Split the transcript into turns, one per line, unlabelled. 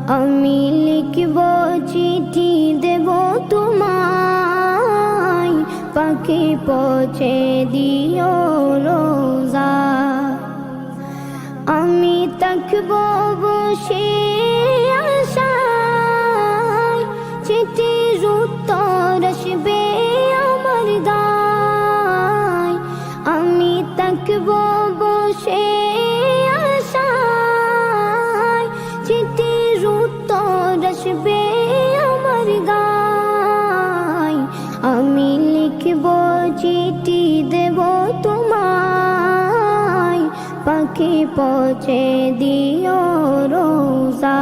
আমি লিখব চিঠি দেব তোমায়, পাখি পৌঁছে দিও রোজা। আমি থাকব বসে আশায়, চিঠির উত্তর আসবে আমার গায়। আমি থাকব বসে আশায়, চিঠির উত্তর আসবে আমার গায়। আমি লিখব চিঠি দেব তোমায়, পাখি পৌঁছে দিও রোজা।